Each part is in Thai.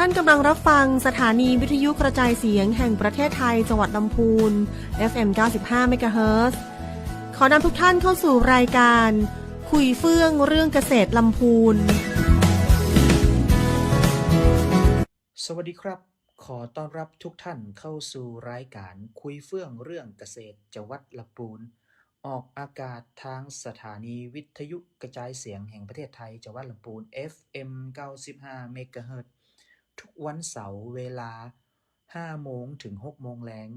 านกำลังรับฟังสถานีวิทยุกระจายเสียงแห่งประเทศไทยจังหวัดลำพูน FM 95 เมกะเฮิรตซ์ขอนำทุกท่านเข้าสู่รายการคุยเฟื่องเรื่องเกษตรลำพูนสวัสดีครับขอต้อนรับทุกท่านเข้าสู่รายการคุยเฟื่องเรื่องเกษตรจังหวัดลำพูนออกอากาศทางสถานีวิทยุกระจายเสียงแห่งประเทศไทยจังหวัดลำพูน FM 95 เมกะเฮิรตซ์ทุกวันเสาร์เวลา 5 โมงถึง 6 โมงแลง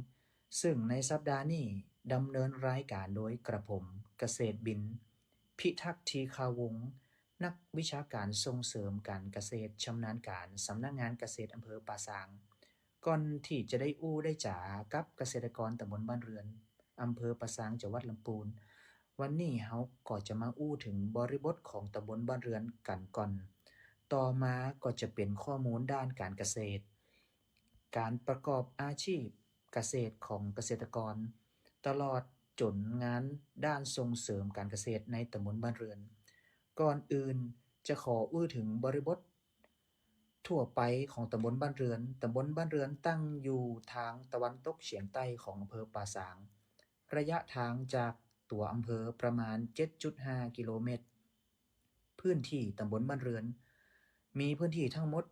ซึ่งในสัปดาห์นี้ดำเนินรายการโดยกระผมเกษตรบินพิทักษ์ทีคาวงศ์นักวิชาการส่งเสริมการเกษตรชำนาญการสำนักงานเกษตรอำเภอป่าซางก่อนที่จะได้อู้ได้จ๋ากับเกษตรกรตำบลบ้านเรือนอำเภอป่าซางจังหวัดลำพูนวันนี้เฮาก็จะมาอู้ถึงบริบทของตำบลบ้านเรือนกันก่อนต่อมาก็จะเป็นข้อมูลด้านการเกษตรการประกอบอาชีพเกษตรของเกษตรกรตลอดจนงานด้านส่งเสริมการเกษตรในตำบลบ้านเรือนก่อนอื่นจะขออื้อถึงบริบททั่วไปของตำบลบ้านเรือนตำบลบ้านเรือนตั้งอยู่ทางตะวันตกเฉียงใต้ของอำเภอป่าซางระยะทางจากตัวอำเภอประมาณ 7.5 กิโลเมตรพื้นที่ตำบลบ้านเรือนมีพื้นที่ทั้งหมด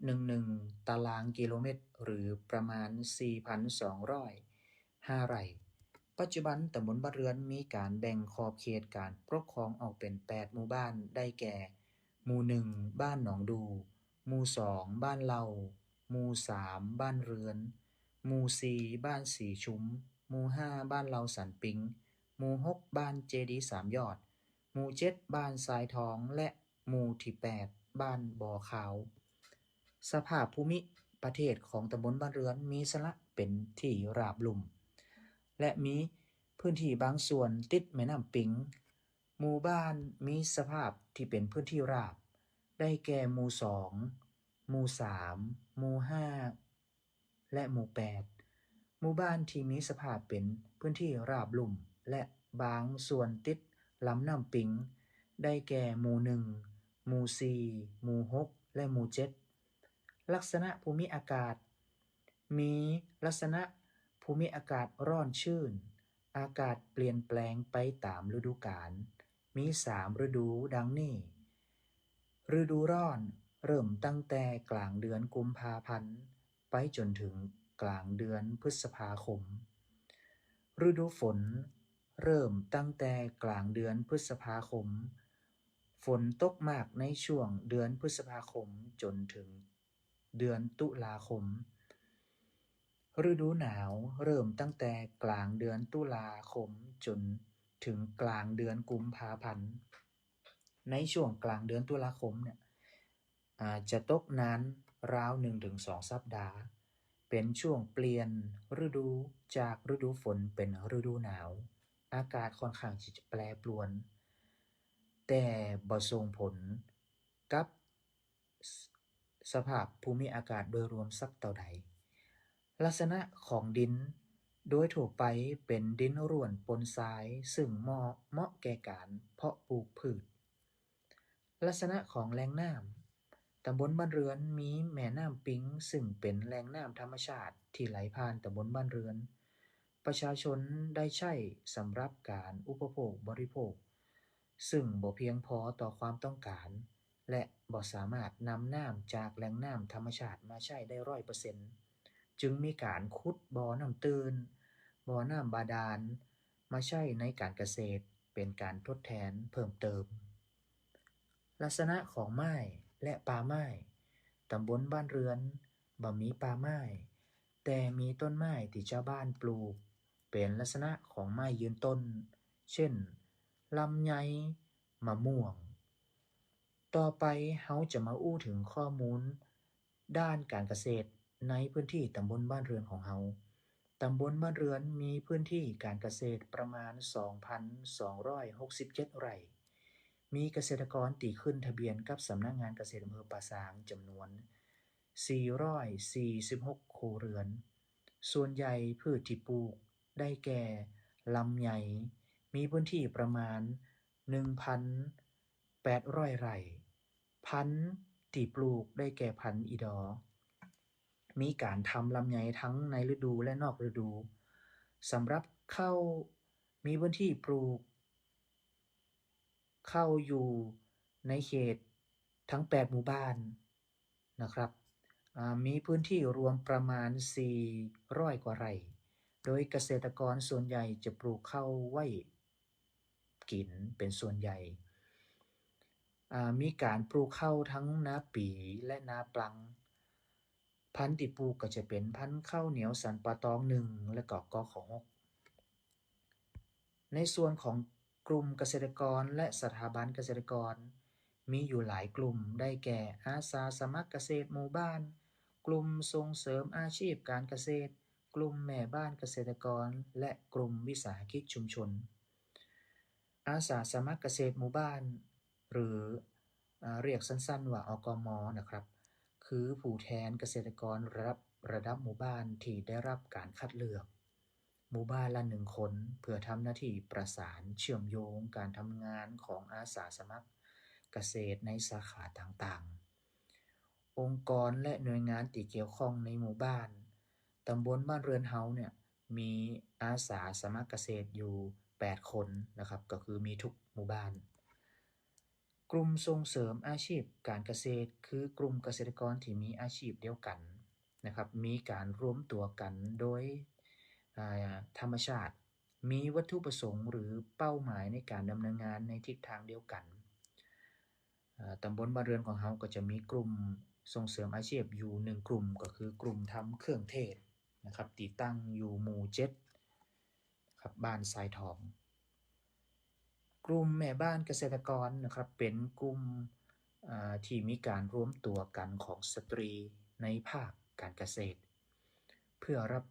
8.11 ตารางกิโลเมตรหรือประมาณ 4,205 ไร่ปัจจุบันตำบลบ้านเรือนมีการแบ่งขอบเขตการปกครองออกเป็น 8 หมู่บ้านได้แก่ หมู่ 1 บ้านหนองดู หมู่ 2 บ้านเหล่า หมู่ 3 บ้านเรือน หมู่ 4 บ้านสีชุม หมู่ 5 บ้านเหล่าสันปิง หมู่ 6 บ้านเจดีย์3 ยอด หมู่ 7 บ้านทรายทอง และหมู่ที่ 8 บ้านบ่อขาว สภาพภูมิประเทศของตำบลบ้านเรือนมีสละเป็นที่ราบลุ่มและมีพื้นที่บางส่วนติดแม่น้ำปิงหมู่บ้านมีสภาพที่เป็นพื้นที่ราบได้แก่หมู่ 2 หมู่ 3 หมู่ 5 และหมู่ 8 หมู่บ้านที่มีสภาพเป็นพื้นที่ราบลุ่มและบางส่วนติดลำน้ำปิงได้แก่หมู่ 1 หมู่ 4 หมู่ 6 และหมู่ 7 ลักษณะภูมิอากาศมีลักษณะภูมิอากาศร้อนชื้นอากาศเปลี่ยนแปลงไปตามฤดูกาลมี3ฤดูดังนี้ฤดูร้อนเริ่มตั้งแต่กลางเดือนกุมภาพันธ์ไปจนถึงกลางเดือนพฤษภาคมฤดูฝนเริ่มตั้งแต่กลางเดือนพฤษภาคมฝนตกมากในช่วงเดือนพฤษภาคมจนถึงเดือนตุลาคมฤดูหนาวเริ่มตั้งแต่กลางเดือนตุลาคมจนถึงกลางเดือนกุมภาพันธ์ในช่วงกลางเดือนตุลาคมเนี่ยจะตกนานราว 1-2 สัปดาห์เป็นช่วงเปลี่ยนฤดูจากฤดูฝนเป็นฤดูหนาวอากาศค่อนข้างที่จะแปรปรวนแต่บ่ส่งผลกับสภาพภูมิอากาศโดยรวมสักเท่าใดลักษณะของดินโดยทั่วไปเป็นดินร่วนปนทรายซึ่งเหมาะแก่การเพาะปลูกพืชลักษณะของแหล่งน้ำตำบลบ้านเรือนมีแม่น้ำปิงซึ่งเป็นแหล่งน้ำธรรมชาติที่ไหลผ่านตำบลบ้านเรือนประชาชนได้ใช้สำหรับการอุปโภคบริโภคซึ่งบ่เพียงพอต่อความต้องการและบ่สามารถนำน้ำจากแหล่งน้ำธรรมชาติมาใช้ได้ 100%จึงมีการขุดบ่อน้ำตื้นบ่อน้ำบาดาลมาใช้ในการเกษตรเป็นการทดแทนเพิ่มเติมลักษณะของไม้และป่าไม้ตำบลบ้านเรือนบ่มีป่าไม้แต่มีต้นไม้ที่ชาวบ้านปลูกเป็นลักษณะของไม้ยืนต้นเช่นลำไยมะม่วงต่อไปเฮาจะมาอู้ถึงข้อมูลด้านการเกษตรในพื้นที่ตำบลบ้านเรือนของเฮาตำบลบ้านเรือนมีพื้นที่การเกษตรประมาณ 2,267 ไร่มีเกษตรกรที่ขึ้นทะเบียนกับสำนักงานเกษตรอำเภอป่าซางจำนวน 446 ครัวเรือนส่วนใหญ่พืชที่ปลูกได้แก่ลำไยมีพื้นที่ประมาณ 1,800 ไร่พันธุ์ ที่ปลูกได้แก่พันธุ์อีดอมีการทำลำไยทั้งในฤดูและนอกฤดูสำหรับข้าวมีพื้นที่ปลูกข้าวอยู่ในเขตทั้ง8หมู่บ้านนะครับมีพื้นที่รวมประมาณ400กว่าไร่ โดยเกษตรกรส่วนใหญ่จะปลูกข้าวไว้กินเป็นส่วนใหญ่ มีการปลูกข้าวทั้งนาปีและนาปลัง พันธุ์ที่ปลูกก็จะเป็นพันธุ์ข้าวเหนียวสันป่าตอง1และก็กข6ในส่วนของกลุ่มเกษตรกรและสถาบันเกษตรกรมีอยู่หลายกลุ่มได้แก่อาสาสมัครเกษตรหมู่บ้าน กลุ่มส่งเสริมอาชีพการเกษตร กลุ่มแม่บ้านเกษตรกรและกลุ่มวิสาหกิจชุมชน อาสาสมัครเกษตรหมู่บ้านหรือเรียกสั้นๆว่าอกม.นะครับคือผู้แทนเกษตรกรระดับหมู่บ้านที่ได้รับการคัดเลือกหมู่บ้านละ1คนเพื่อทำหน้าที่ประสานเชื่อมโยงการทำงานของอาสาสมัครเกษตรในสาขาต่างๆองค์กรและหน่วยงานที่เกี่ยวข้องในหมู่บ้านตำบลบ้านเรือนเฮาเนี่ยมีอาสาสมัครเกษตรอยู่8คนนะครับก็คือมีทุกหมู่บ้านกลุ่มส่งเสริมอาชีพการเกษตรคือกลุ่มเกษตรกรที่มีอาชีพเดียวกันนะครับมีการรวมตัวกันโดยธรรมชาติมีวัตถุประสงค์หรือเป้าหมายในการดำเนินงานในทิศทางเดียวกันตำบลบ้านเรือนของเราก็จะมีกลุ่มส่งเสริมอาชีพอยู่1กลุ่มก็คือกลุ่มทำเครื่องเทศนะครับติดตั้งอยู่หมู่7ครับบ้านทรายทองกลุ่มแม่บ้านเกษตรกรนะครับเป็นกลุ่มที่มีการรวมตัวกันของสตรีในภาคการเกษตรเพื่อรับ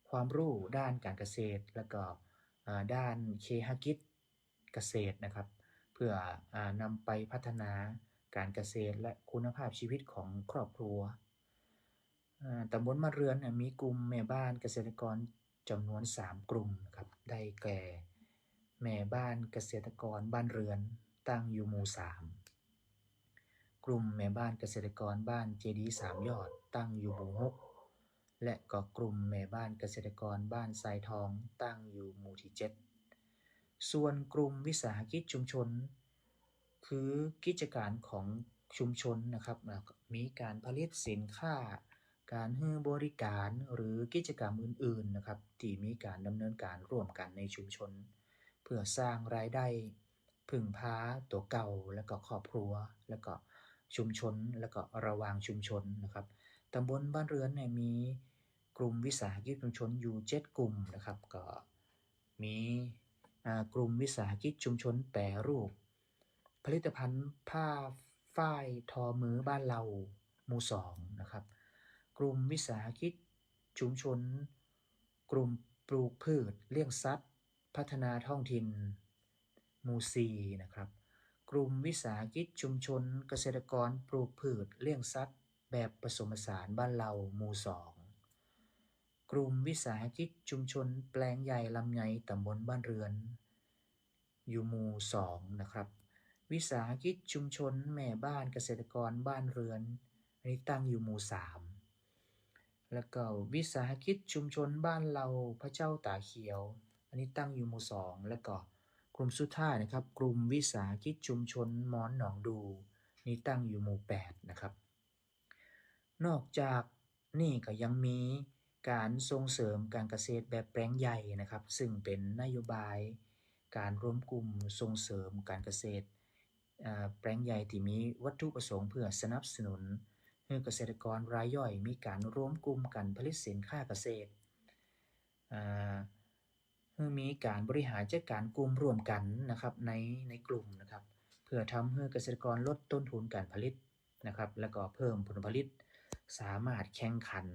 ความรู้ด้านการเกษตรและก็ด้านเคหกิจเกษตรนะครับเพื่อนำไปพัฒนาการเกษตรและคุณภาพชีวิตของครอบครัวตำบลมะเรือนมีกลุ่มแม่บ้านเกษตรกรจำนวน3กลุ่มครับได้แก่แม่บ้านเกษตรกรบ้านเรือนตั้งอยู่หมู่3กลุ่มแม่บ้านเกษตรกรบ้านเจดีย์3ยอดตั้งอยู่หมู่6และก็กลุ่มแม่บ้านเกษตรกรบ้านทรายทองตั้งอยู่หมู่ที่7ส่วนกลุ่มวิสาหกิจชุมชนคือกิจการของชุมชนนะครับมีการผลิตสินค้าการให้บริการหรือกิจกรรมอื่นๆนะครับที่มีการดำเนินการร่วมกันในชุมชนเพื่อสร้างรายได้พึ่งพาตัวเก่าและก็ครอบครัวและก็ชุมชนและก็ระหว่างชุมชนนะครับตำบลบ้านเรือนเนี่ยมีกลุ่มวิสาหกิจชุมชนอยู่7กลุ่มนะครับก็มีกลุ่มวิสาหกิจชุมชนแปรรูปผลิตภัณฑ์ผ้าฝ้ายทอมือบ้านเราหมู่2นะครับกลุ่มวิสาหกิจชุมชนกลุ่มปลูกพืชเลี้ยงสัตว์พัฒนาท้องถิ่นหมู่4นะครับกลุ่มวิสาหกิจชุมชนเกษตรกรปลูกพืชเลี้ยงสัตว์แบบผสมผสานบ้านเราหมู่2กลุ่มวิสาหกิจชุมชนแปลงใหญ่ลำไยตำบลบ้านเรือนอยู่หมู่2นะครับวิสาหกิจชุมชนแม่บ้านเกษตรกรบ้านเรือนอันนี้ตั้งอยู่หมู่3แล้วก็วิสาหกิจชุมชนบ้านเราพระเจ้าตาเขียวอันนี้ตั้งอยู่หมู่2แล้วก็กลุ่มสุดท้ายนะครับกลุ่มวิสาหกิจชุมชนมอนหนองดูนี่ตั้งอยู่หมู่8นะครับนอกจากนี่ก็ยังมีการส่งเสริมการเกษตรแบบแปลงใหญ่นะครับซึ่งเป็นนโยบายการรวมกลุ่มส่งเสริมการเกษตรแปลงใหญ่ที่มีวัตถุประสงค์เพื่อสนับสนุนให้เกษตรกรรายย่อยมีการรวมกลุ่มกันผลิตสินค้าเกษตรให้มีการบริหารจัดการกลุ่มร่วมกันนะครับในกลุ่มนะครับเพื่อทำให้เกษตรกรลดต้นทุนการผลิตนะครับแล้วก็เพิ่มผลผลิตสามารถแข่งขัน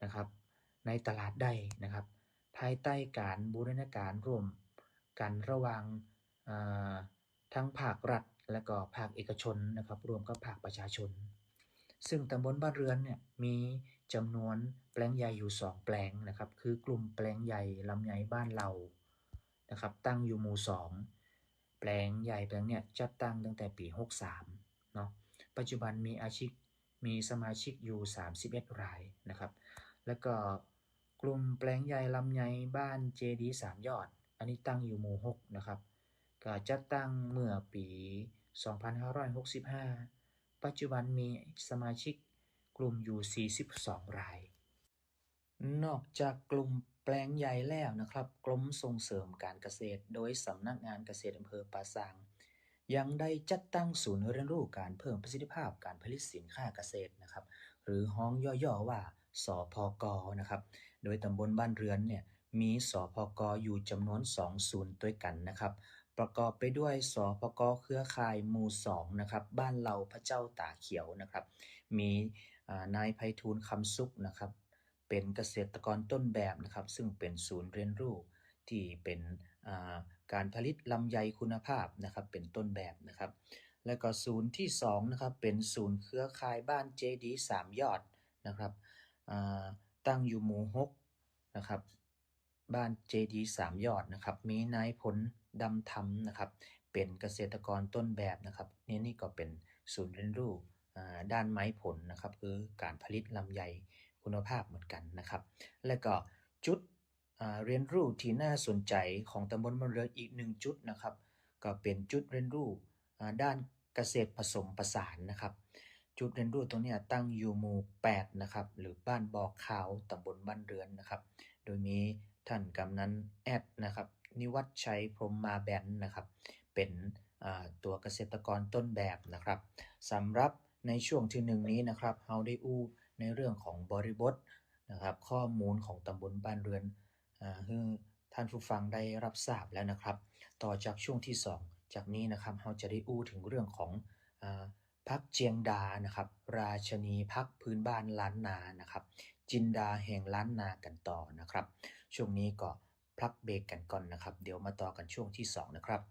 นะครับในตลาดได้นะครับภายใต้การบูรณาการร่วมกันระหว่างทั้งภาครัฐและก็ภาคเอกชนนะครับรวมกับภาคประชาชนซึ่งตำบลบ้านเรือนเนี่ยมีจำนวนแปลงใหญ่อยู่2แปลงนะครับคือกลุ่มแปลงใหญ่ลำไยบ้านเรานะครับตั้งอยู่หมู่2แปลงใหญ่แปลงเนี่ยจัดตั้งตั้งแต่ปี63เนาะ ปัจจุบันมีสมาชิกอยู่31รายนะครับแล้วก็กลุ่มแปลงใหญ่ลำไยบ้านเจดีย์3ยอดอันนี้ตั้งอยู่หมู่6นะครับก็จัดตั้งเมื่อปี2565ปัจจุบันมีสมาชิกกลุ่มอยู่42รายนอกจากกลุ่มแปลงใหญ่แล้วนะครับกรมส่งเสริมการเกษตรโดยสำนักงานเกษตรอำเภอป่าซางยังได้จัดตั้งศูนย์เรียนรู้การเพิ่มประสิทธิภาพการผลิตสินค้าเกษตรนะครับหรือฮ้องย่อๆว่าสพกนะครับโดยตำบลบ้านเรือนเนี่ยมีสพกอยู่จำนวน2ศูนย์ด้วยกันนะครับประกอบไปด้วยสพกเครือข่ายหมู่2นะครับบ้านเราพระเจ้าตาเขียวนะครับมีนายไพฑูรย์คำสุขนะครับเป็นเกษตรกรต้นแบบนะครับซึ่งเป็นศูนย์เรียนรู้ที่เป็นการผลิตลำไยคุณภาพนะครับเป็นต้นแบบนะครับและก็ศูนย์ที่2นะครับเป็นศูนย์เครือข่ายบ้านเจดีย์3ยอดนะครับตั้งอยู่หมู่6นะครับบ้านเจดีย์3ยอดนะครับมีนายผลดำธรรมนะครับเป็นเกษตรกรต้นแบบนะครับนี่ก็เป็นศูนย์เรียนรู้ด้านไม้ผลนะครับคือการผลิตลำไยคุณภาพเหมือนกันนะครับและก็จุดเรียนรู้ที่น่าสนใจของตำบลบ้านเรือนอีก1จุดนะครับก็เป็นจุดเรียนรู้ด้านเกษตรผสมผสานนะครับจุดเรียนรู้ตรงนี้ตั้งอยู่หมู่8นะครับหรือบ้านบ่อขาวตำบลบ้านเรือนนะครับโดยมีท่านกำนันแอดนะครับนิวัฒน์ชัยพรหมมาแบนนะครับเป็นตัวเกษตรกรต้นแบบนะครับสำหรับในช่วงที่1นี้นะครับเราได้อู้ในเรื่องของบริบทนะครับข้อมูลของตำบลบ้านเรือนให้ท่านผู้ฟังได้รับทราบแล้วนะครับต่อจากช่วงที่2จากนี้นะครับเราจะได้อู้ถึงเรื่องของพักเจียงดานะครับราชนีพักพื้นบ้านล้านนานะครับจินดาแห่งล้านนากันต่อนะครับช่วงนี้ก็พักเบรกกันก่อนนะครับเดี๋ยวมาต่อกันช่วงที่2นะครับ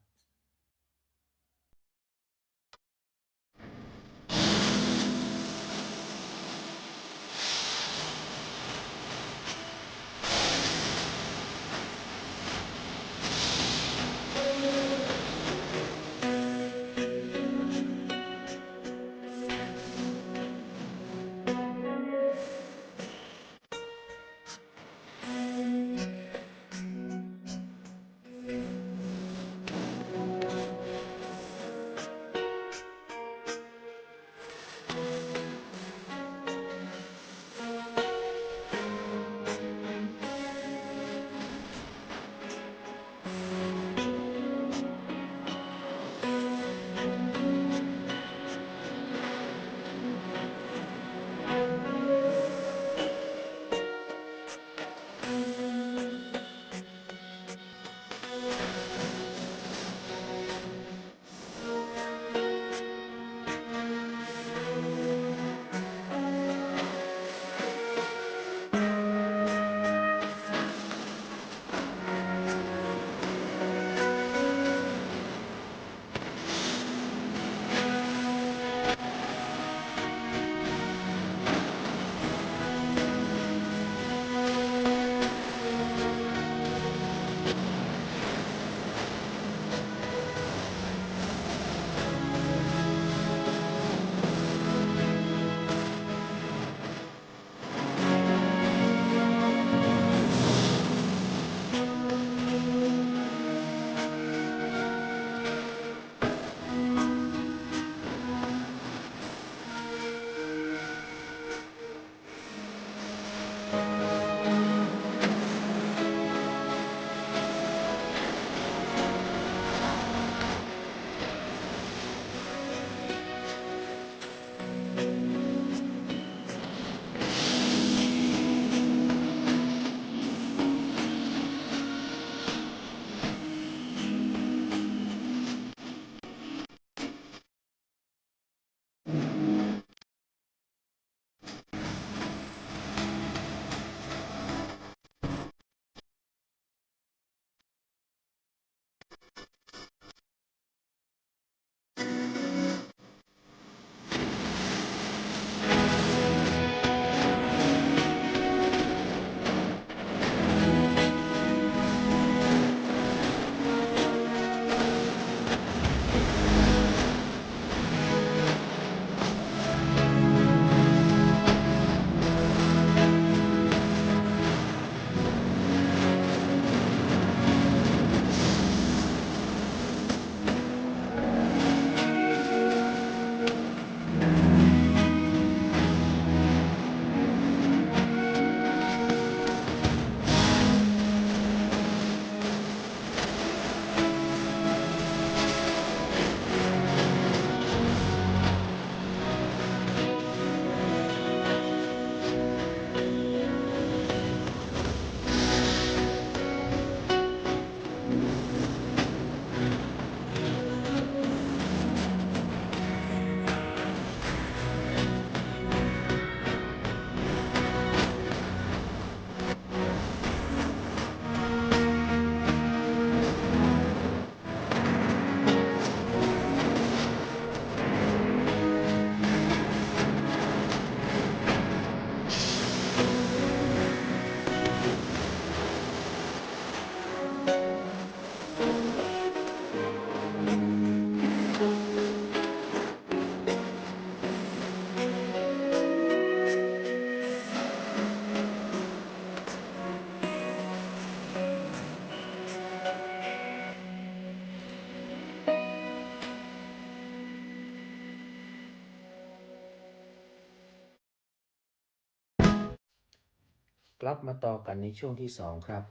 ลับมาต่อกันในช่วงที่2ครับ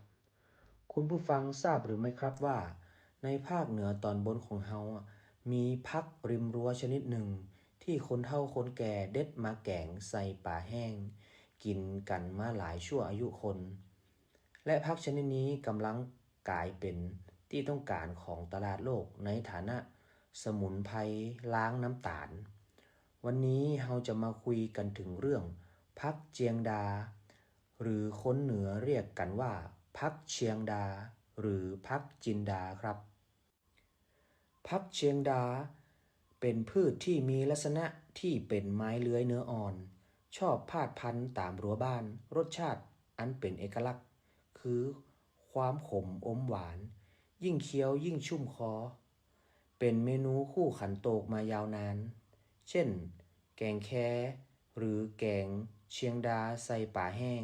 คุณผู้ฟังทราบหรือไม่ครับว่าในภาคเหนือตอนบนของเฮามีผักริมรั้วชนิดหนึ่งที่คนเฒ่าคนแก่เด็ดมาแกงใส่ป่าแห้งกินกันมาหลายชั่วอายุคนและผักชนิดนี้กำลังกลายเป็นที่ต้องการของตลาดโลกในฐานะสมุนไพรล้างน้ำตาลวันนี้เราจะมาคุยกันถึงเรื่องผักเจียงดาหรือคนเหนือเรียกกันว่าผักเชียงดาหรือผักจินดาครับผักเชียงดาเป็นพืชที่มีลักษณะที่เป็นไม้เลื้อยเนื้ออ่อนชอบพาดพันตามรั้วบ้านรสชาติอันเป็นเอกลักษณ์คือความขมอมหวานยิ่งเคี้ยวยิ่งชุ่มคอเป็นเมนูคู่ขันโตกมายาวนานเช่นแกงแคหรือแกงเชียงดาใส่ป่าแห้ง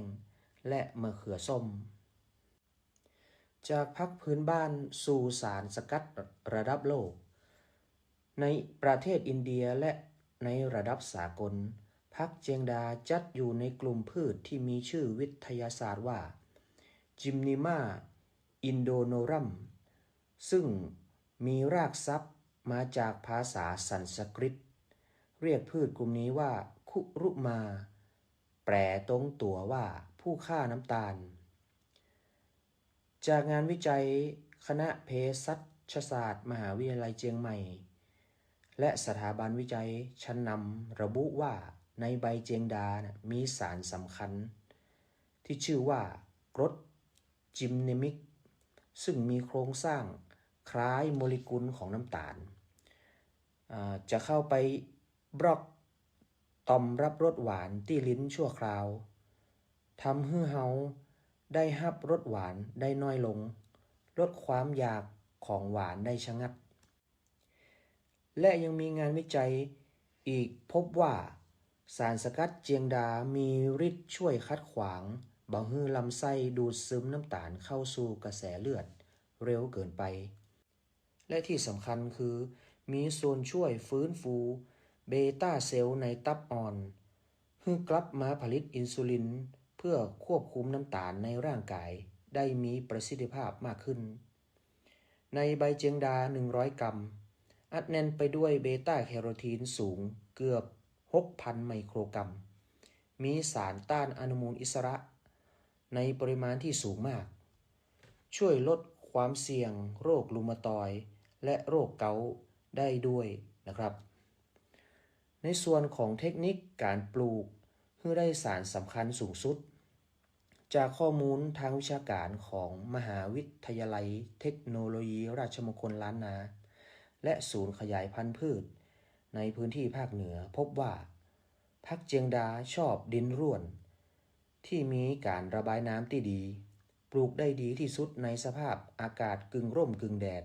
และมะเขือส้มจากผักพื้นบ้านสู่สารสกัดระดับโลกในประเทศอินเดียและในระดับสากลผักเจียงดาจัดอยู่ในกลุ่มพืชที่มีชื่อวิทยาศาสตร์ว่าจิมนิมาอินโดโนรัมซึ่งมีรากศัพท์มาจากภาษาสันสกฤตเรียกพืชกลุ่มนี้ว่าคุรุมาแปลตรงตัวว่าผู้ฆ่าน้ำตาลจากงานวิจัยคณะเภสัชศาสตร์มหาวิทยาลัยเจียงใหม่และสถาบันวิจัยชั้นนำระบุว่าในใบเจียงดามีสารสำคัญที่ชื่อว่ากรดจิมเนมิกซึ่งมีโครงสร้างคล้ายโมเลกุลของน้ำตาลจะเข้าไปบล็อกต่อมรับรสหวานที่ลิ้นชั่วคราวทำให้เฮาได้รับรสหวานได้น้อยลงลดความอยากของหวานได้ชะงัดและยังมีงานวิจัยอีกพบว่าสารสกัดเจียงดามีฤทธิ์ช่วยคัดขวางบ่ให้ลำไส้ดูดซึมน้ำตาลเข้าสู่กระแสเลือดเร็วเกินไปและที่สำคัญคือมีส่วนช่วยฟื้นฟูเบต้าเซลล์ในตับอ่อนให้กลับมาผลิตอินซูลินเพื่อควบคุมน้ำตาลในร่างกายได้มีประสิทธิภาพมากขึ้นในใบเจียงดา100 กรัมอัดแน่นไปด้วยเบต้าแคโรทีนสูงเกือบ 6,000 ไมโครกรัมมีสารต้านอนุมูลอิสระในปริมาณที่สูงมากช่วยลดความเสี่ยงโรครูมาตอยด์และโรคเกาต์ได้ด้วยนะครับในส่วนของเทคนิคการปลูกเพื่อได้สารสำคัญสูงสุดจากข้อมูลทางวิชาการของมหาวิทยาลัยเทคโนโลยีราชมงคลล้านนาและศูนย์ขยายพันธุ์พืชในพื้นที่ภาคเหนือพบว่าผักเจียงดาชอบดินร่วนที่มีการระบายน้ำที่ดีปลูกได้ดีที่สุดในสภาพอากาศกึ่งร่มกึ่งแดด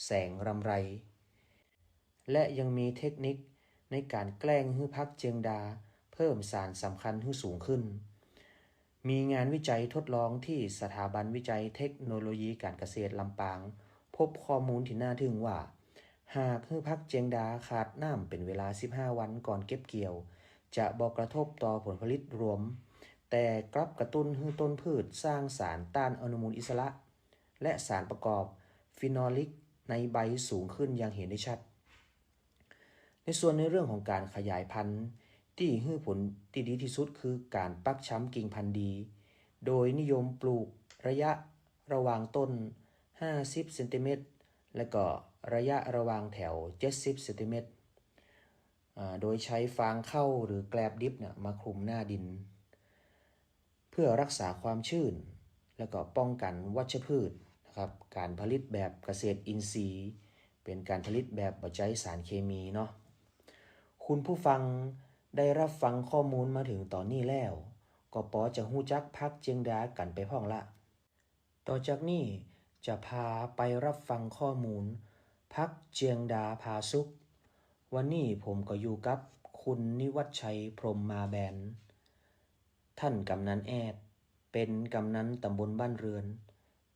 แสงรำไรและยังมีเทคนิคในการแกล้งให้ผักเจียงดาเพิ่มสารสำคัญให้สูงขึ้นมีงานวิจัยทดลองที่สถาบันวิจัยเทคโนโลยีการเกษตรลำปางพบข้อมูลที่น่าทึ่งว่าหากให้ผักเจียงดาขาดน้ำเป็นเวลา15 วันก่อนเก็บเกี่ยวจะบ่กระทบต่อผลผลิตรวมแต่กลับกระตุ้นให้ต้นพืชสร้างสารต้านอนุมูลอิสระและสารประกอบฟีนอลิกในใบสูงขึ้นอย่างเห็นได้ชัดในส่วนในเรื่องของการขยายพันธุ์ที่ให้ผลที่ดีที่สุดคือการปักช้ำกิ่งพันธุ์ดีโดยนิยมปลูกระยะระหว่างต้น50 เซนติเมตรและก็ระยะระหว่างแถว70 เซนติเมตรโดยใช้ฟางเข้าหรือแกลบดิบมาคลุมหน้าดินเพื่อรักษาความชื้นและก็ป้องกันวัชพืชนะครับการผลิตแบบเกษตรอินทรีย์เป็นการผลิตแบบบ่ใช้สารเคมีเนาะคุณผู้ฟังได้รับฟังข้อมูลมาถึงตอนนี้แล้วก็พอจะฮู้จักผักเจียงดากันไปพ้องละต่อจากนี้จะพาไปรับฟังข้อมูลผักเจียงดาพาสุกวันนี้ผมก็อยู่กับคุณนิวัฒชัยพรหมมาแบนท่านกำนันแอดเป็นกำนันตำบลบ้านเรือน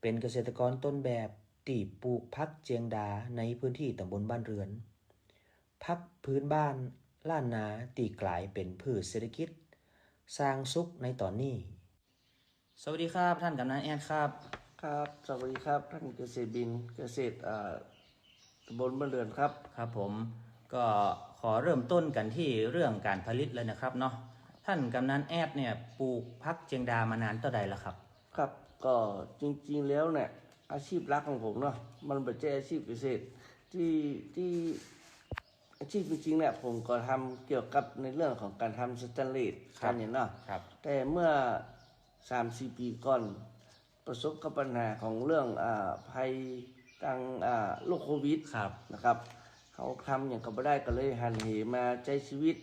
เป็นเกษตรกรต้นแบบที่ปลูกผักเจียงดาในพื้นที่ตำบลบ้านเรือนผักพื้นบ้านล้านนาที่กลายเป็นพืชเศรษฐกิจสร้างสุขในตอนนี้ สวัสดีครับท่านกำนันแอดครับครับสวัสดีครับท่านเกษตรบินเกษตรตำบลบ้านเรือนครับครับผมก็ขอเริ่มต้นกันที่เรื่องการผลิตเลยนะครับเนาะท่านกำนันแอดเนี่ยปลูกพักเจียงดามานานเท่าใดแล้วครับ ครับก็จริงๆแล้วเนี่ยอาชีพหลักของผมเนาะมันไม่ใช่อาชีพเกษตรที่อาชีพจริงๆเนี่ยผมก็ทำเกี่ยวกับในเรื่องของการทำสแตนเลส ครับ กันเนี่ยเนาะ ครับ แต่เมื่อ 3-4 ปีก่อนประสบกับปัญหาของเรื่องภัยทางโรคโควิด ครับ นะครับเขาทำอย่างกับไม่ได้ก็เลยหันเหมาใช้ชีวิต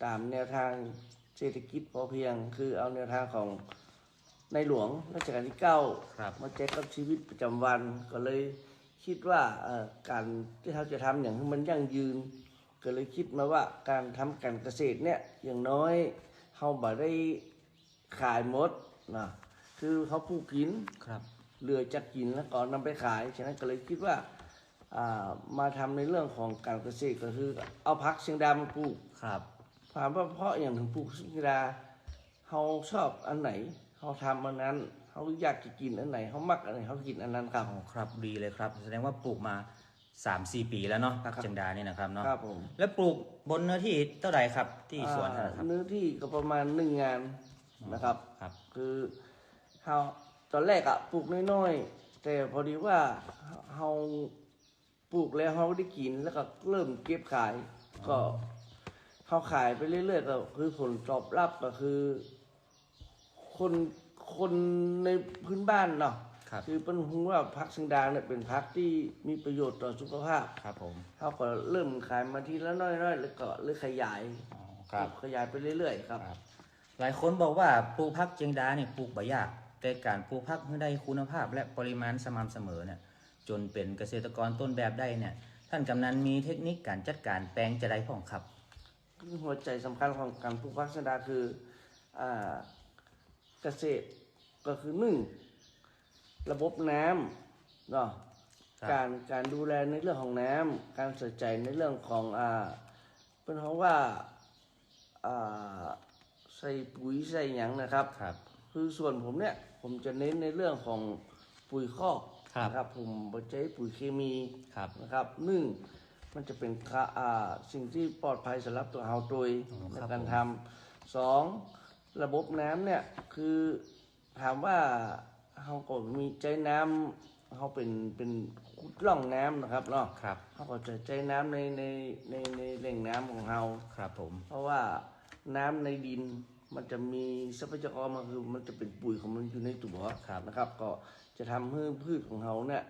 ตามแนวทางเศรษฐกิจพอเพียง คือเอาแนวทางของในหลวงรัชกาลที่ ครับ 9มาใช้กับชีวิตประจำวันก็เลยคิดว่าการที่เขาจะทำอย่างให้มันยั่งยืน ก็เลยคิดมาว่าการทำการเกษตรเนี่ยอย่างน้อยเขาบ่ได้ขายหมดนะคือเขาปลูกกิน ครับ เหลือจากกินแล้วก็นำไปขายฉะนั้นก็เลยคิดว่ามาทำในเรื่องของการเกษตรก็คือเอาผักเชียงดามาปลูก ครับ ถามว่าเพราะอย่างถึงปลูกเชียงดาเขาชอบอันไหนเขาทำอันนั้นเขาอยากจะกินอันไหนเขามักอันไหนเขากินอันนั้นครับ อ๋อครับดีเลยครับแสดงว่าปลูกมา 3-4 ปีแล้วเนาะพัก ครับ เจียงดานี่นะครับเนาะ ครับผม แล้วปลูกบนเนื้อที่เท่าใดครับที่สวนนะครับ เนื้อที่ก็ประมาณ1 งานนะครับ ครับ คือเขาตอนแรกปลูกน้อยๆแต่พอดีว่าเขาปลูกแล้วเขาได้กินแล้วก็เริ่มเก็บขาย ก็เขาขายไปเรื่อยๆก็คือผลตอบรับก็คือ คนในพื้นบ้านเนาะ ครับ คือเป็นหูว่าพักเชียงดาเนี่ยเป็นพักที่มีประโยชน์ต่อสุขภาพ ครับผม เขาก็เริ่มขายมาทีละน้อยๆแล้วก็เลยขยาย อ๋อครับ ขยายไปเรื่อยๆครับ ครับหลายคนบอกว่าปลูกพักเจียงดาเนี่ยปลูกบ่ยากแต่การปลูกพักให้ได้คุณภาพและปริมาณสม่ำเสมอเนี่ยจนเป็นเกษตรกรต้นแบบได้เนี่ยท่านกำนันมีเทคนิคการจัดการแปลงจะได้พ่องครับ หัวใจสำคัญของการปลูกพักเชียงดาคือเกษตรก็คือระบบน้ำเนาะ ครับ การดูแลในเรื่องของน้ำการใส่ใจในเรื่องของเป็นเพราะว่าใส่ปุ๋ยใส่หยังนะครับ ครับ คือส่วนผมเนี่ยผมจะเน้นในเรื่องของปุ๋ยคอก ครับ นะครับผมไม่ใช้ปุ๋ยเคมี ครับ นะครับมันจะเป็นสิ่งที่ปลอดภัยสำหรับตัวเราโดย อ๋อ ใน ครับ การ ผม ทำระบบน้ำเนี่ยคือถามว่าเราก็มีใจน้ำเขาเป็นขุดร่องน้ำนะครับเนาะ ครับ เขาก็จะใจน้ำในแหล่งน้ำของเรา ครับผม เพราะว่าน้ำในดินมันจะมีทรัพยากรมันคือมันจะเป็นปุ๋ยของมันอยู่ในตัวนะครับ ก็จะทำให้พืชของเราเนี่ย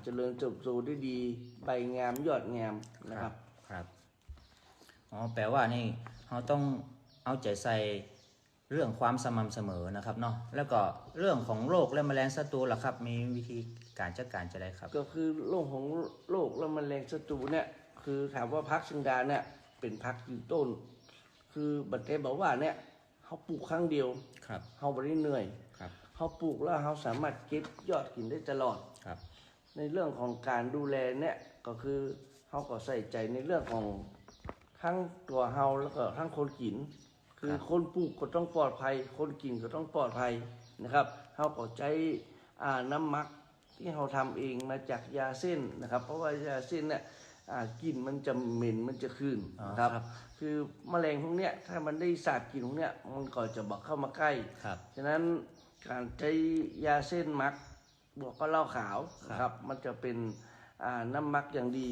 เจริญเติบโตได้ดีใบงามยอดงามนะครับ ครับอ๋อแปลว่านี่เราต้องเอาใจใส่เรื่องความสม่ำเสมอนะครับเนาะแล้วก็เรื่องของโรคและแมลงศัตรูล่ะครับ มีวิธีการจัดการจะได้ครับ ก็คือโรคของโรคและแมลงศัตรูเนี่ยคือถามว่าพักเชียงดาเนี่ยเป็นพักยืนต้น คือบัตรบอกว่าเนี่ยเขาปลูกครั้งเดียว ครับ เขาไม่ได้เหนื่อย ครับ เขาปลูกแล้วเขาสามารถเก็บยอดกินได้ตลอด ครับ ในเรื่องของการดูแลเนี่ยก็คือเขาก็ใส่ใจในเรื่องของทั้งตัวเฮาแล้วก็ทั้งคนกิน คือคนปลูกก็ต้องปลอดภัย คนกินก็ต้องปลอดภัยนะครับเขาก็ใช้น้ำหมักที่เขาทำเองมาจากยาเส้นนะครับ เพราะว่ายาเส้นเนี่ยกลิ่นมันจะเหม็นมันจะคืนนะครับ คือแมลงพวกเนี้ยถ้ามันได้สาบกลิ่นพวกเนี้ยมันก็จะบอกเข้ามาใกล้ ครับ ฉะนั้นการใช้ยาเส้นมักบวกก็เหล้าขาวนะครับ มันจะเป็นน้ำมักอย่างดี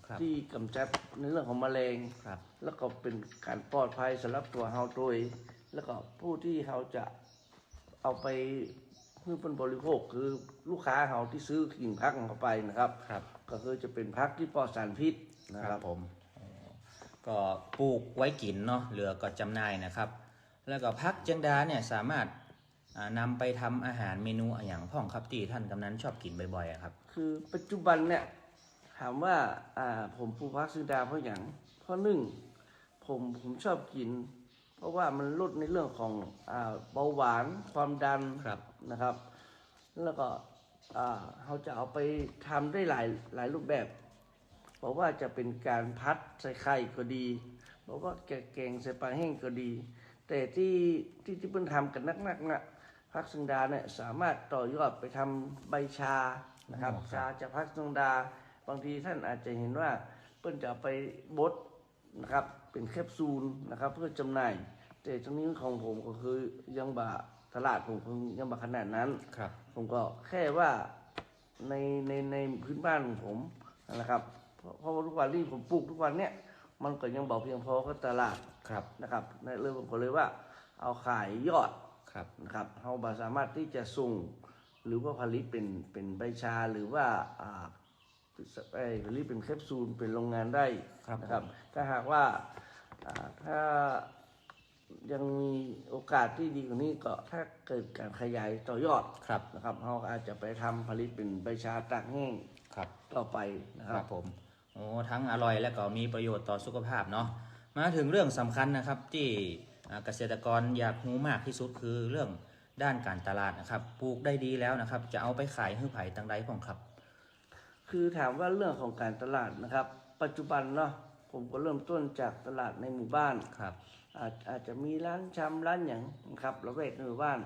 ครับ ที่กำจัดในเรื่องของแมลง ครับ แล้วก็เป็นการปลอดภัยสำหรับตัวเฮาโดย แล้วก็ผู้ที่เขาจะเอาไปเพื่อเป็นบริโภคคือลูกค้าเขาที่ซื้อกินพักของเขาไปนะครับ ครับ ก็คือจะเป็นพักที่ปลอดสารพิษนะ ค ค รั รั บบ ผมอ๋อก็ปลูกไว้กินเนาะเหลือก็จำหน่ายนะครับ แล้วก็พักเจียงดาเนี่ยสามารถนำไปทำอาหารเมนูอย่างพ่องครับที่ท่านกำนันชอบกินบ่อยๆอะครับ คือปัจจุบันเนี่ยถามว่าผมปลูกพักซื้อดาเพราะอย่างเพราะผมชอบกิน เพราะว่ามันลดในเรื่องของเบาหวานความดัน ครับ นะครับ แล้วก็เขาจะเอาไปทำได้หลายรูปแบบบอกว่าจะเป็นการพัดใส่ไข่ก็ดีบอกว่าแกงใส่ปลาแห้งก็ดี แต่ที่เพิ่นทำกันนักๆน่ะ พักเชียงดาเนี่ยสามารถต่อยอดไปทำใบชานะครับ อ๋อครับ ชาจากพักเชียงดาบางทีท่านอาจจะเห็นว่าเปิ้นจะเอาไปบดนะครับเป็นแคปซูลนะครับเพื่อจำหน่ายแต่ตรงนี้ของผมก็คือยังบะตลาดผมคงยังบะขนาดนั้น ครับ ผมก็แค่ว่าในพื้นบ้านของผมนะครับเพราะว่าทุกวันที่ผมปลูกทุกวันเนี่ยมันก็ยังบอกเพียงพอกับตลาด ครับ นะครับเลยผมก็เลยว่าเอาขายยอด ครับ นะครับเราสามารถที่จะส่งหรือว่าผลิตเป็นใบชาหรือว่าผลิตเป็นแคปซูลเป็นโรงงานได้ ครับ นะครับ ผม ถ้าหากว่าถ้ายังมีโอกาสที่ดีกว่านี้ก็ถ้าเกิดการขยายต่อยอด ครับ นะครับเราอาจจะไปทำผลิตเป็นใบชาตากแห้ง ครับ ต่อไปนะค ค รั รับ บผมโอ้ทั้งอร่อยและก็มีประโยชน์ต่อสุขภาพเนาะมาถึงเรื่องสำคัญนะครับที่เกษตรกรอยากรู้มากที่สุดคือเรื่องด้านการตลาดนะครับปลูกได้ดีแล้วนะครับ จะเอาไปขายให้ไผ่ตังใดของครับ คือถามว่าเรื่องของการตลาดนะครับ ปัจจุบันเนาะผมก็เริ่มต้นจากตลาดในหมู่บ้าน ครับ อาจจะมีร้านชำร้านอย่างนะครับระแวกในหมู่บ้าน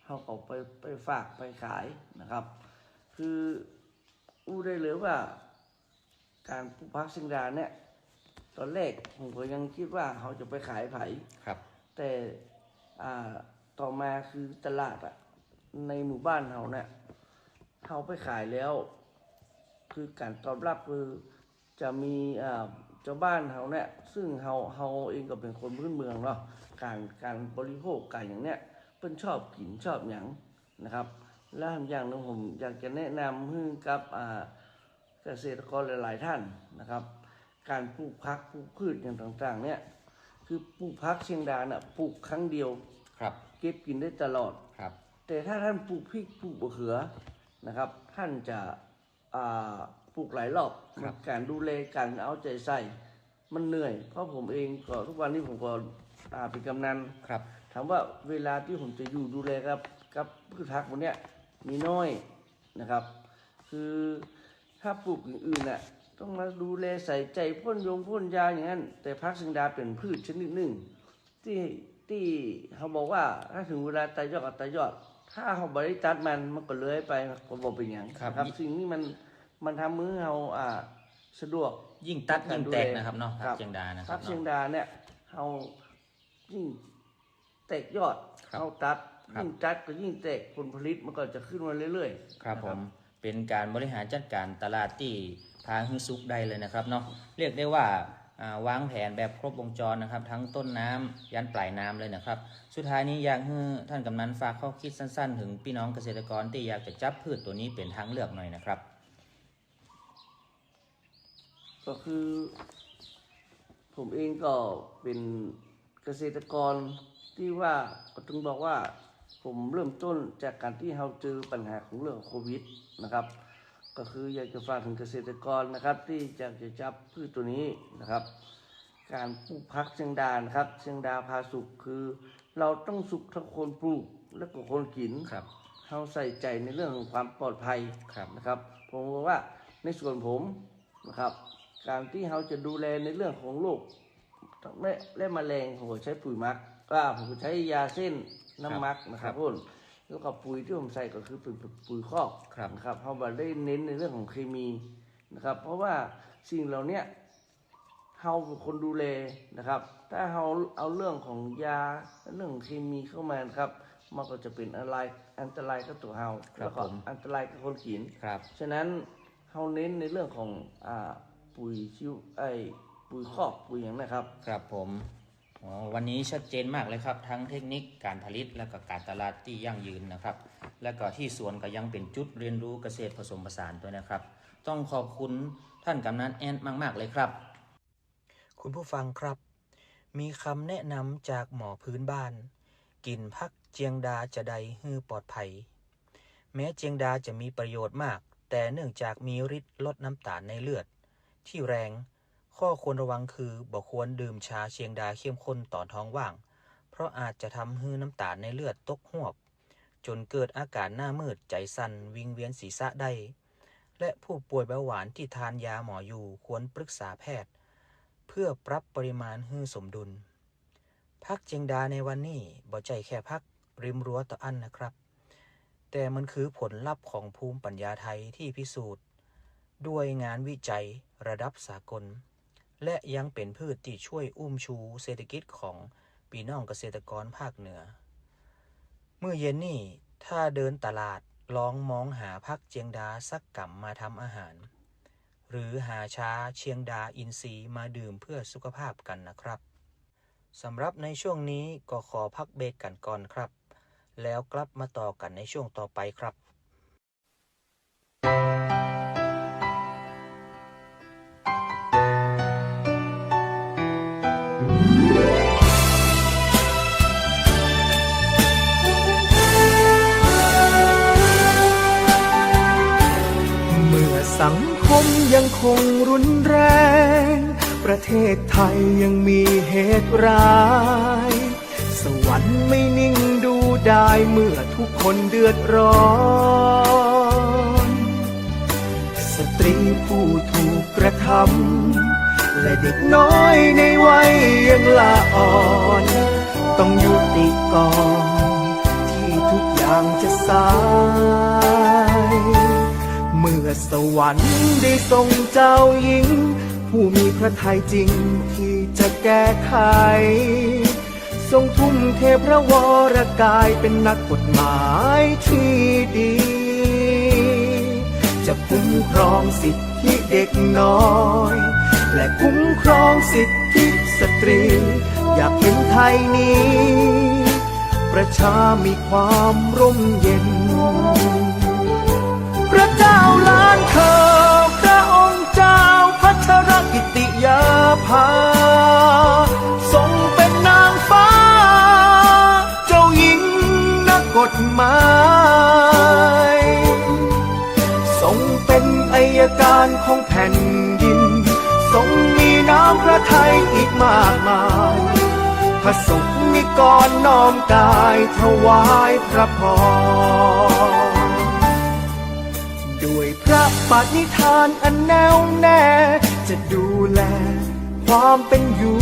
เขาก็ไปฝากไปขายนะครับ คืออู้ได้เลยว่า การปลูกผักเชียงดาเนี่ยตอนแรกผมก็ยังคิดว่าเขาจะไปขายไผ่ ครับ แต่ต่อมาคือตลาดอะในหมู่บ้านเขาเนี่ยเขาไปขายแล้ว คือการตอบรับคือจะมีเจ้าบ้านเขาเนี่ยซึ่งเขาเองก็เป็นคนพื้นเมืองเนาะการบริโภคการอย่างเนี้ยเพิ่นชอบกินชอบหยังนะครับ แล้วอย่างหนึงผมอยากจะแนะนำให้กับเกษตรกรหลายๆท่านนะครับ การปลูกผักปลูกพืชอย่างต่างๆเนี่ยคือปลูกผักเชียงดาน่ะปลูกครั้งเดียว ครับ เก็บกินได้ตลอด ครับ แต่ถ้าท่านปลูกพริกปลูกมะเขือนะครับ ท่านจะปลูกหลายรอบ ครับ การดูแลการเอาใจใส่มันเหนื่อย เพราะผมเองก็ทุกวันนี้ผมก็เป็นกำนัน ครับ ถามว่าเวลาที่ผมจะอยู่ดูแลกับพืชผักพวกเนี้ยมีน้อยนะครับ คือถ้าปลูกอย่างอื่นน่ะต้องมาดูแลใส่ใจพ่นยาอย่างนั้นแต่ผักเชียงดาเป็นพืชชนิดหนึ่งที่เขาบอกว่าถ้าถึงเวลาตายยอดก็ตายยอด ถ้าเขาบริตัดมันก็เลื้อยไปก็บอกเป็นอย่าง ครับ นะครับสิ่งนี้มันทำมือเราสะดวก ยิ่งตัดยิ่งแตกนะครับเนาะ ครั ผั บ กเชียงดานะค พั รับ กเชียง เนาะ ดาเนี่ยเรายิ่งแตกยอด ครับ เราตัด ครับ ยิ่งตัดก็ยิ่งแตกผลผลิตมันก็จะขึ้นมาเรื่อยๆ ครับ นะ ผมเป็นการบริหารจัดการตลาดที่ทางฮือซุกได้เลยนะครับเนาะเรียกได้ว่าวางแผนแบบครบวงจรนะครับ ทั้งต้นน้ำยันปลายน้ำเลยนะครับ สุดท้ายนี้อยากให้ท่านกำนันฝากข้อคิดสั้นๆ ถึงพี่น้องเกษตรกรที่อยากจะจับพืชตัวนี้เป็นทางเลือกหน่อยนะครับ ก็คือผมเองก็เป็นเกษตรกรที่ว่าก็ต้องบอกว่าผมเริ่มต้นจากการที่เราเจอปัญหาของเรื่องโควิดนะครับ ก็คืออยากจะฝากถึงเกษตรกรนะครับ ที่อยากจะจับพืชตัวนี้นะครับ การปลูกผักเชียงดานะครับเชียงดาพาสุกคือเราต้องสุกทั้งคนปลูกและก็คนกิน ครับ เราใส่ใจในเรื่องของความปลอดภัย ครับ นะครับ ผมบอกว่าในส่วนผมนะครับ การที่เราจะดูแลในเรื่องของโรคและแมลงผมก็ใช้ปุ๋ยหมักก็ผมก็ใช้ยาเส้นน้ำหมักนะครับพ่นแล้วก็ปุ๋ยที่ผมใส่ก็คือเป็นปุ๋ยคอก ครับ นะครับเราไม่ได้เน้นในเรื่องของเคมีนะครับ เพราะว่าสิ่งเหล่านี้เราเป็นคนดูแลนะครับ ถ้าเราเอาเรื่องของยาเรื่องของเคมีเข้ามานะครับ มันก็จะเป็นอันตรายกับตัวเรา ครับ แล้วก็ ผม อันตรายกับคนกิน ครับ ฉะนั้นเราเน้นในเรื่องของปุ๋ยปุ๋ยคอกปุ๋ยอย่างนะครับ ครับผมอ๋อวันนี้ชัดเจนมากเลยครับ ทั้งเทคนิคการผลิตและก็การตลาดที่ยั่งยืนนะครับ และก็ที่สวนก็ยังเป็นจุดเรียนรู้เกษตรผสมผสานด้วยนะครับ ต้องขอบคุณท่านกำนันแอนมากๆเลยครับ คุณผู้ฟังครับ มีคำแนะนำจากหมอพื้นบ้าน กินผักเจียงดาจะได้ฮือปลอดภัย แม้เจียงดาจะมีประโยชน์มาก แต่เนื่องจากมีฤทธิ์ลดน้ำตาลในเลือด ที่แรง ข้อควรระวังคือบ่ควรดื่มชาเชียงดาเข้มข้นตอนท้องว่าง เพราะอาจจะทำให้น้ำตาลในเลือดตกหวบ จนเกิดอาการหน้ามืดใจสั่นวิงเวียนศีรษะได้ และผู้ป่วยเบาหวานที่ทานยาหมออยู่ควรปรึกษาแพทย์ เพื่อปรับปริมาณให้สมดุล ผักเจียงดาในวันนี้บ่ใจแค่ผักริมรั้วต่ออันนะครับ แต่มันคือผลลัพธ์ของภูมิปัญญาไทยที่พิสูจน์ด้วยงานวิจัยระดับสากล และยังเป็นพืชที่ช่วยอุ้มชูเศรษฐกิจของพี่น้องเกษตรกรภาคเหนือเมื่อเย็นนี้ถ้าเดินตลาดลองมองหาผักเจียงดาสักกำมาทำอาหาร หรือหาชาเชียงดาอินทรีย์มาดื่มเพื่อสุขภาพกันนะครับสำหรับในช่วงนี้ก็ขอพักเบรกกันก่อนครับแล้วกลับมาต่อกันในช่วงต่อไปครับ เมื่อสังคมยังคงรุนแรง ประเทศไทยยังมีเหตุร้าย สวรรค์ไม่นิ่งดูได้เมื่อทุกคนเดือดร้อน สตรีผู้ถูกกระทำและเด็กน้อยในวัยยังละอ่อน ต้องยุติก่อนที่ทุกอย่างจะสาย เมื่อสวรรค์ได้ทรงเจ้าหญิง ผู้มีพระทัยจริงที่จะแก้ไข ทรงทุ่มเทพระวรกายเป็นนักกฎหมายที่ดี จะคุ้มครองสิทธิเด็กน้อย และคุ้มครองสิทธิสตรี อยากเห็นไทยนี้ ประชามีความร่มเย็น พระเจ้าล้านเธอพระองค์เจ้าพัชรกิติยาภาทรงเป็นนางฟ้า เจ้าหญิงนักกฎหมายทรงเป็นอัยการของแผ่นดินทรงมีน้ำพระทัยอีกมากมายพระสงฆ์นิกรน้อมกายถวายพระพรด้วยพระปณิธานอันแน่วแน่จะดูแลความเป็นอยู่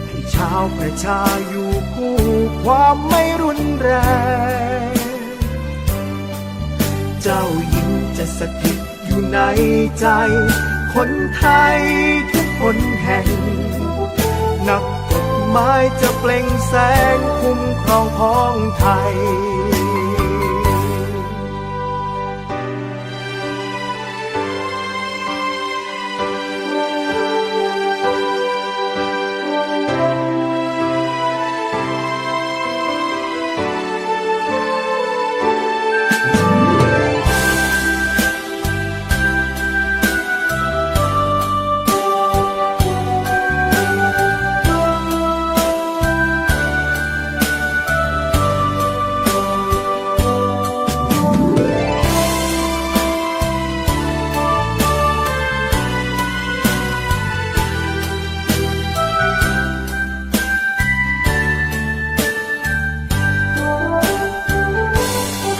ให้ชาวประชาอยู่คู่ความไม่รุนแรง เจ้าหญิงจะสถิตอยู่ในใจ คนไทยทุกคนแห่ง นักกฎหมายจะเปล่งแสงคุ้มครองพ้องไทย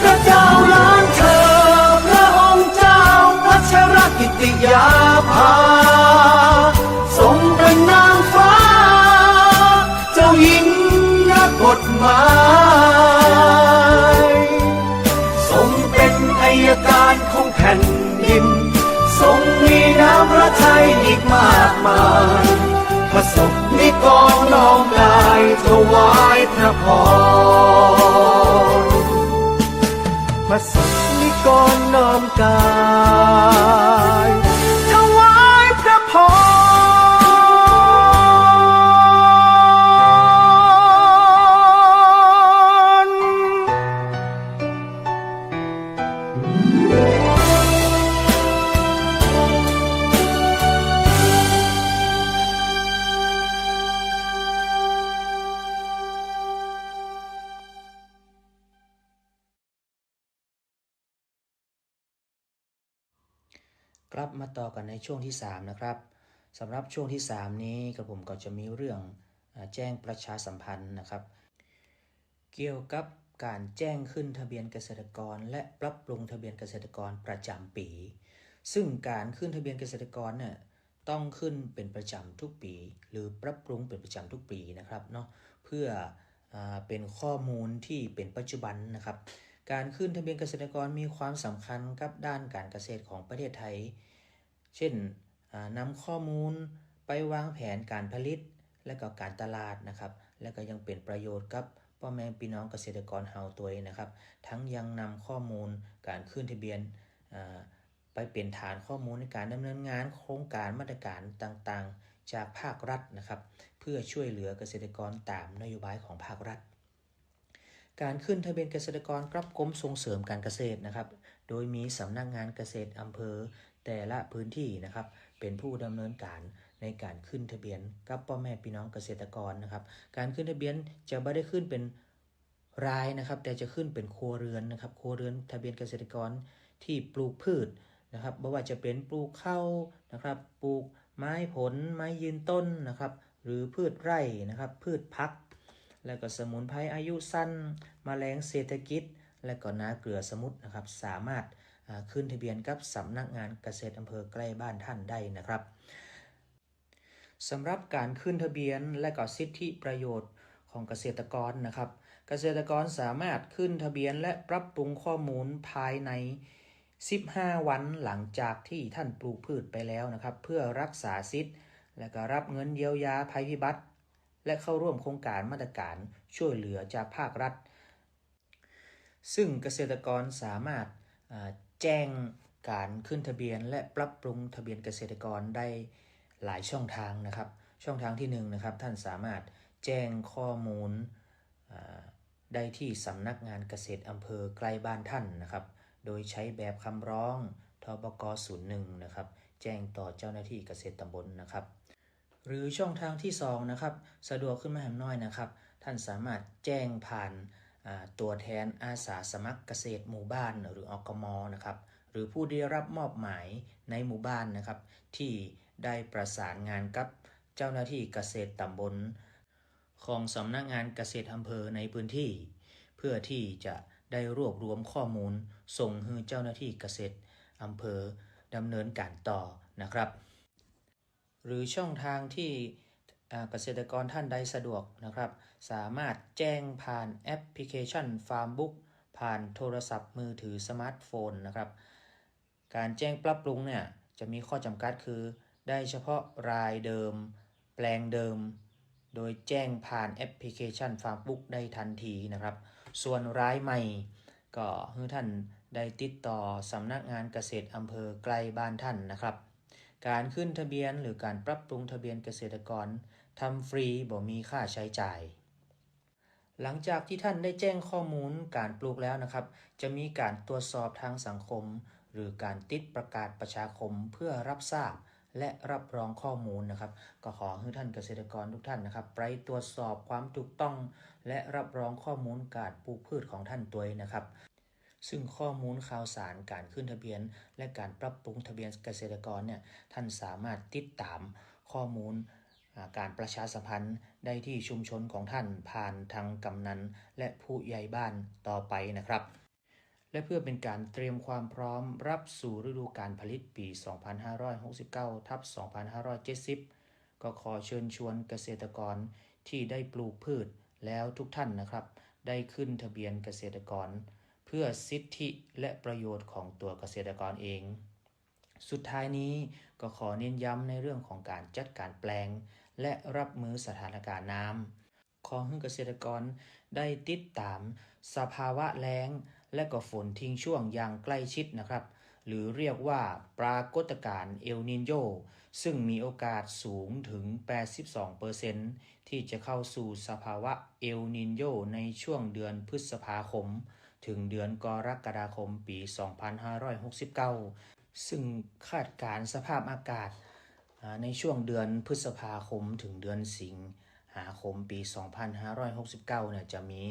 พระเจ้าล้านเธอพระองค์เจ้าพัชรกิติยาภาทรงเป็นนางฟ้า เจ้าหญิงนักกฎหมายทรงเป็นอัยการของแผ่นดินทรงมีน้ำพระทัยอีกมากมายพระสงฆ์นิกรน้อมกายถวายพระพรพระสงฆ์นิกรน้อมกายถวายพระพร กลับมาต่อกันในช่วงที่3นะครับสำหรับช่วงที่3นี้กระผมก็จะมีเรื่องแจ้งประชาสัมพันธ์นะครับ เกี่ยวกับการแจ้งขึ้นทะเบียนเกษตรกรและปรับปรุงทะเบียนเกษตรกรประจำปี ซึ่งการขึ้นทะเบียนเกษตรกรเนี่ยต้องขึ้นเป็นประจำทุกปี หรือปรับปรุงเป็นประจำทุกปีนะครับเนาะเพื่อเป็นข้อมูลที่เป็นปัจจุบันนะครับ การขึ้นทะเบียนเกษตรกรมีความสำคัญกับด้านการเกษตรของประเทศไทย เช่นนำข้อมูลไปวางแผนการผลิตและก็การตลาดนะครับ และก็ยังเป็นประโยชน์กับพ่อแม่พี่น้องเกษตรกรเฮาตัวเองนะครับ ทั้งยังนำข้อมูลการขึ้นทะเบียนไปเป็นฐานข้อมูลในการดำเนินงานโครงการมาตรการต่างๆจากภาครัฐนะครับ เพื่อช่วยเหลือเกษตรกรตามนโยบายของภาครัฐ การขึ้นทะเบียนเกษตรกรกับกรมส่งเสริมการเกษตรนะครับ โดยมีสำนักงานเกษตรอำเภอแต่ละพื้นที่นะครับ เป็นผู้ดำเนินการในการขึ้นทะเบียนกับพ่อแม่พี่น้องเกษตรกรนะครับ การขึ้นทะเบียนจะไม่ได้ขึ้นเป็นรายนะครับ แต่จะขึ้นเป็นครัวเรือนนะครับ ครัวเรือนทะเบียนเกษตรกรที่ปลูกพืชนะครับไม่ว่าจะเป็นปลูกข้าวนะครับ ปลูกไม้ผลไม้ยืนต้นนะครับ หรือพืชไร่นะครับ พืชพัก และก็สมุนไพรอายุสั้นแมลงเศรษฐกิจ และก็นาเกลือสมุทรนะครับ สามารถขึ้นทะเบียนกับสำนักงานเกษตรอำเภอใกล้บ้านท่านได้นะครับสำหรับการขึ้นทะเบียนและก็สิทธิประโยชน์ของเกษตรกรนะครับ เกษตรกรสามารถขึ้นทะเบียนและปรับปรุงข้อมูลภายใน15 วันหลังจากที่ท่านปลูกพืชไปแล้วนะครับ เพื่อรักษาสิทธิ์และก็รับเงินเยียวยาภัยพิบัติและเข้าร่วมโครงการมาตรการช่วยเหลือจากภาครัฐ ซึ่งเกษตรกรสามารถแจ้งการขึ้นทะเบียนและปรับปรุงทะเบียนเกษตรกรได้หลายช่องทางนะครับ ช่องทางที่1นะครับท่านสามารถแจ้งข้อมูลได้ที่สำนักงานเกษตรอำเภอใกล้บ้านท่านนะครับ โดยใช้แบบคำร้องทบก01นะครับแจ้งต่อเจ้าหน้าที่เกษตรตำบลนะครับ หรือช่องทางที่2นะครับสะดวกขึ้นมาแหมน้อยนะครับท่านสามารถแจ้งผ่านตัวแทนอาสาสมัครเกษตรหมู่บ้านหรืออกม.นะครับหรือผู้ได้รับมอบหมายในหมู่บ้านนะครับที่ได้ประสานงานกับเจ้าหน้าที่เกษตรตำบลของสำนักงานเกษตรอำเภอในพื้นที่เพื่อที่จะได้รวบรวมข้อมูลส่งให้เจ้าหน้าที่เกษตรอำเภอดำเนินการต่อนะครับหรือช่องทางที่เกษตรกรท่านใดสะดวกนะครับสามารถแจ้งผ่านแอปพลิเคชัน Farmbook ผ่านโทรศัพท์มือถือสมาร์ทโฟนนะครับการแจ้งปรับปรุงเนี่ยจะมีข้อจำกัดคือได้เฉพาะรายเดิมแปลงเดิมโดยแจ้งผ่านแอปพลิเคชัน Farmbook ได้ทันทีนะครับส่วนรายใหม่ก็ให้ท่านได้ติดต่อสำนักงานเกษตรอำเภอใกล้บ้านท่านนะครับการขึ้นทะเบียนหรือการปรับปรุงทะเบียนเกษตรกรทำฟรีบ่มีค่าใช้จ่ายหลังจากที่ท่านได้แจ้งข้อมูลการปลูกแล้วนะครับจะมีการตรวจสอบทางสังคมหรือการติดประกาศประชาคมเพื่อรับทราบและรับรองข้อมูลนะครับก็ขอให้ท่านเกษตรกรทุกท่านนะครับไปตรวจสอบความถูกต้องและรับรองข้อมูลการปลูกพืชของท่านตัวเองนะครับซึ่งข้อมูลข่าวสารการขึ้นทะเบียนและการปรับปรุงทะเบียนเกษตรกรเนี่ยท่านสามารถติดตามข้อมูลการประชาสัมพันธ์ได้ที่ชุมชนของท่านผ่านทางกำนันและผู้ใหญ่บ้านต่อไปนะครับและเพื่อเป็นการเตรียมความพร้อมรับสู่ฤดูการผลิตปี 2569-2570 ก็ขอเชิญชวนเกษตรกรที่ได้ปลูกพืชแล้วทุกท่านนะครับได้ขึ้นทะเบียนเกษตรกรเพื่อสิทธิและประโยชน์ของตัวเกษตรกรเองสุดท้ายนี้ก็ขอเน้นย้ำในเรื่องของการจัดการแปลงและรับมือสถานการณ์น้ำขอให้เกษตรกรได้ติดตามสภาวะแล้งและก็ฝนทิ้งช่วงอย่างใกล้ชิดนะครับหรือเรียกว่าปรากฏการณ์เอลนินโญซึ่งมีโอกาสสูงถึง 82% ที่จะเข้าสู่สภาวะเอลนินโญในช่วงเดือนพฤษภาคมถึงเดือนกรกฎาคมปี 2569 ซึ่งคาดการณ์สภาพอากาศในช่วงเดือนพฤษภาคมถึงเดือนสิงหาคมปี 2569 เนี่ยจะมี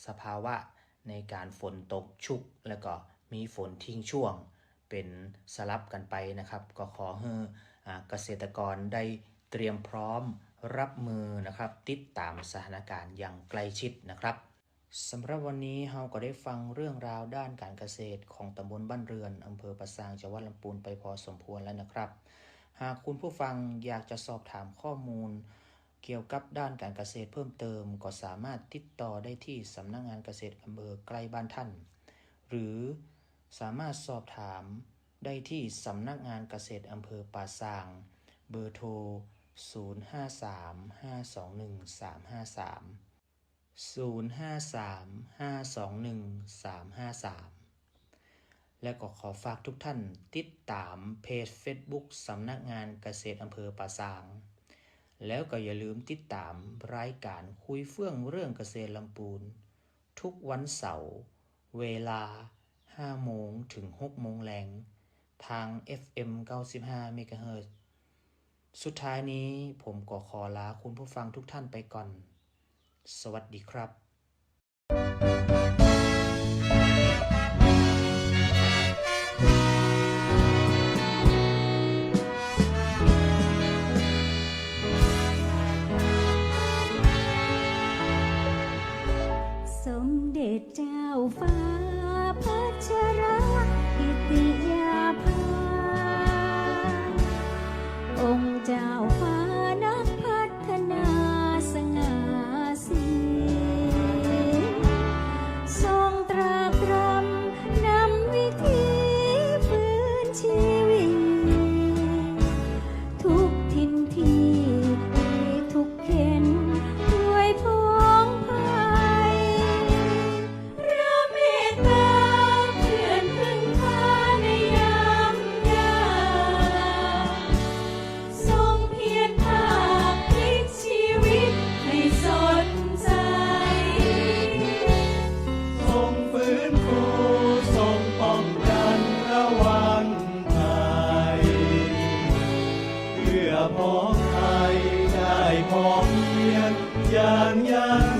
สภาวะในการฝนตกชุกและก็มีฝนทิ้งช่วงเป็นสลับกันไปนะครับก็ขอให้เกษตรกรได้เตรียมพร้อมรับมือนะครับติดตามสถานการณ์อย่างใกล้ชิดนะครับสำหรับวันนี้เราก็ได้ฟังเรื่องราวด้านการเกษตรของตำบลบ้านเรือนอำเภอปะซางจังหวัดลำพูนไปพอสมควรแล้วนะครับหากคุณผู้ฟังอยากจะสอบถามข้อมูล เกี่ยวกับด้านการเกษตรเพิ่มเติมก็สามารถติดต่อได้ที่สำนักงานเกษตรอำเภอใกล้บ้านท่านหรือสามารถสอบถามได้ที่สำนักงานเกษตรอำเภอป่าซางเบอร์โทร 053-521-353 และก็ขอฝากทุกท่านติดตามเพจ Facebook สำนักงานเกษตรอำเภอป่าซางแล้วก็อย่าลืมติดตามรายการคุยเฟื่องเรื่องเกษตรลำพูนทุกวันเสาร์เวลา 5 โมงถึง 6 โมงแลงทาง FM 95 เมกะเฮิรตซ์สุดท้ายนี้ผมก็ขอลาคุณผู้ฟังทุกท่านไปก่อน สวัสดีครับ สมเด็จเจ้าฟ้าพัชรกิติยาภา องค์เจ้าฟ้านักพัฒนาสง่าสีทรงตรากตรำนำวิถีฟื้นชีวิตทุกถิ่นที่ทุกเข็นด้วยพ้องไพพระเมตตาเพื่อนพึ่งพาในยามยากทรงเพียรภาคพลิกชีวิตให้สดใสทรงฟื้นฟูทรงป้องกันระวังภัยเพื่อพ้องไทยได้พ้องเพียงอย่างยั่ง